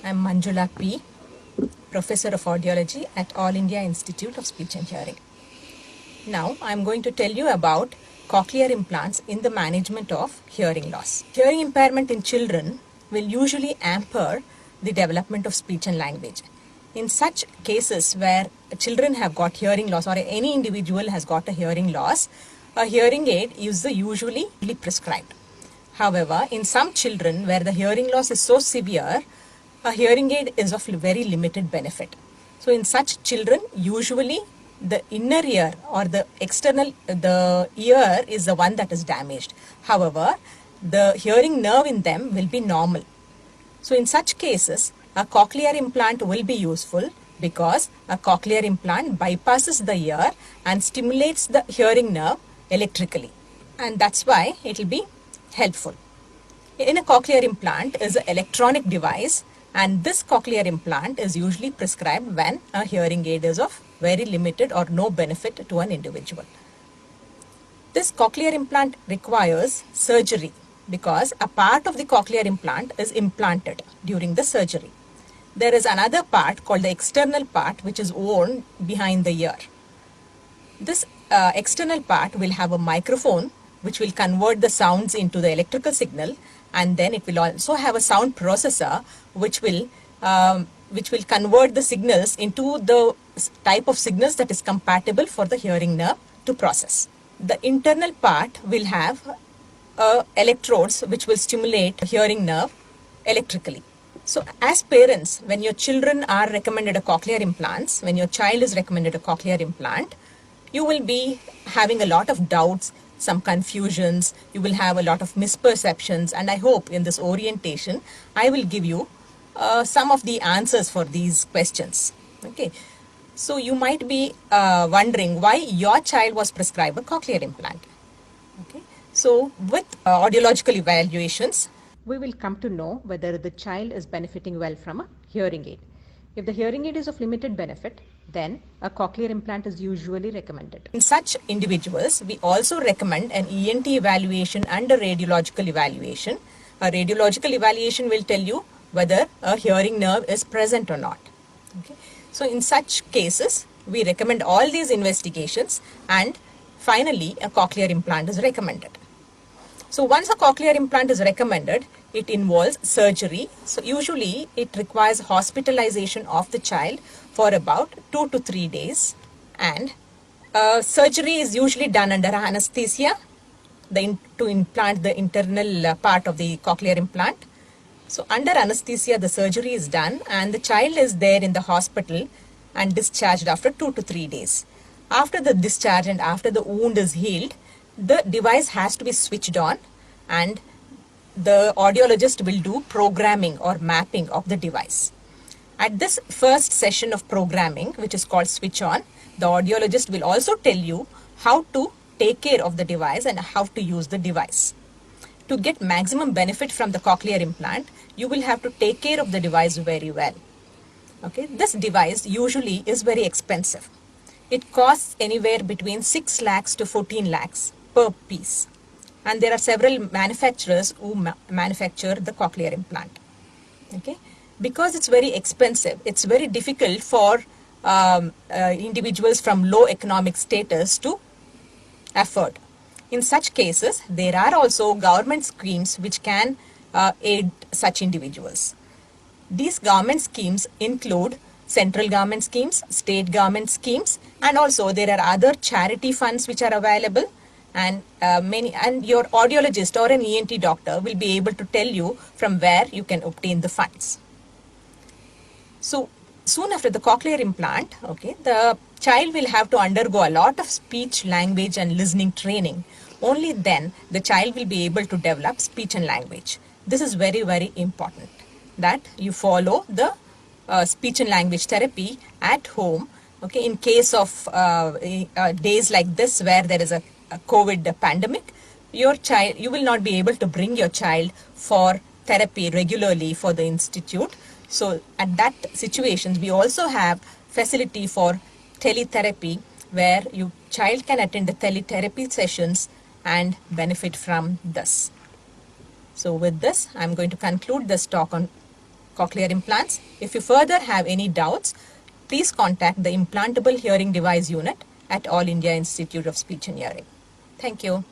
I'm Manjula P., Professor of Audiology at All India Institute of Speech and Hearing. Now, I'm going to tell you about cochlear implants in the management of hearing loss. Hearing impairment in children will usually hamper the development of speech and language. In such cases where children have got hearing loss or any individual has got a hearing loss, a hearing aid is usually prescribed. However, in some children where the hearing loss is so severe, a hearing aid is of very limited benefit. So in such children, usually the inner ear or the ear is the one that is damaged. However, the hearing nerve in them will be normal. So in such cases, a cochlear implant will be useful because a cochlear implant bypasses the ear and stimulates the hearing nerve electrically. And that's why it will be helpful. In a cochlear implant is an electronic device, and this cochlear implant is usually prescribed when a hearing aid is of very limited or no benefit to an individual. This cochlear implant requires surgery because a part of the cochlear implant is implanted during the surgery. There is another part called the external part which is worn behind the ear. This external part will have a microphone which will convert the sounds into the electrical signal, and then it will also have a sound processor which will convert the signals into the type of signals that is compatible for the hearing nerve to process. The internal part will have electrodes which will stimulate the hearing nerve electrically. So as parents, when your children are recommended a cochlear implants, when your child is recommended a cochlear implant, you will be having a lot of doubts, some confusions, you will have a lot of misperceptions, and I hope in this orientation I will give you some of the answers for these questions. Okay, so you might be wondering why your child was prescribed a cochlear implant. Okay, so with audiological evaluations, we will come to know whether the child is benefiting well from a hearing aid. If the hearing aid is of limited benefit, then a cochlear implant is usually recommended. In such individuals, we also recommend an ENT evaluation and a radiological evaluation. A radiological evaluation will tell you whether a hearing nerve is present or not. Okay. So in such cases, we recommend all these investigations, and finally a cochlear implant is recommended. So once a cochlear implant is recommended, it involves surgery. So usually it requires hospitalization of the child for about 2 to 3 days, and surgery is usually done under anesthesia to implant the internal part of the cochlear implant. So under anesthesia the surgery is done and the child is there in the hospital and discharged after 2 to 3 days. After the discharge and after the wound is healed, the device has to be switched on, and the audiologist will do programming or mapping of the device. At this first session of programming, which is called switch on, the audiologist will also tell you how to take care of the device and how to use the device. To get maximum benefit from the cochlear implant, you will have to take care of the device very well. Okay, this device usually is very expensive. It costs anywhere between 6 lakhs to 14 lakhs per piece. And there are several manufacturers who manufacture the cochlear implant. Okay, because it's very expensive, it's very difficult for individuals from low economic status to afford. In such cases, there are also government schemes which can aid such individuals. These government schemes include central government schemes, state government schemes, and also there are other charity funds which are available, and your audiologist or an ENT doctor will be able to tell you from where you can obtain the funds. So soon after the cochlear implant, okay, the child will have to undergo a lot of speech, language and listening training. Only then the child will be able to develop speech and language. This is very, very important that you follow the speech and language therapy at home. Okay, in case of days like this where there is a COVID pandemic, you will not be able to bring your child for therapy regularly for the institute. So at that situations, we also have facility for teletherapy where your child can attend the teletherapy sessions and benefit from this. So with this, I'm going to conclude this talk on cochlear implants. If you further have any doubts, please contact the Implantable Hearing Device Unit at All India Institute of Speech and Hearing. Thank you.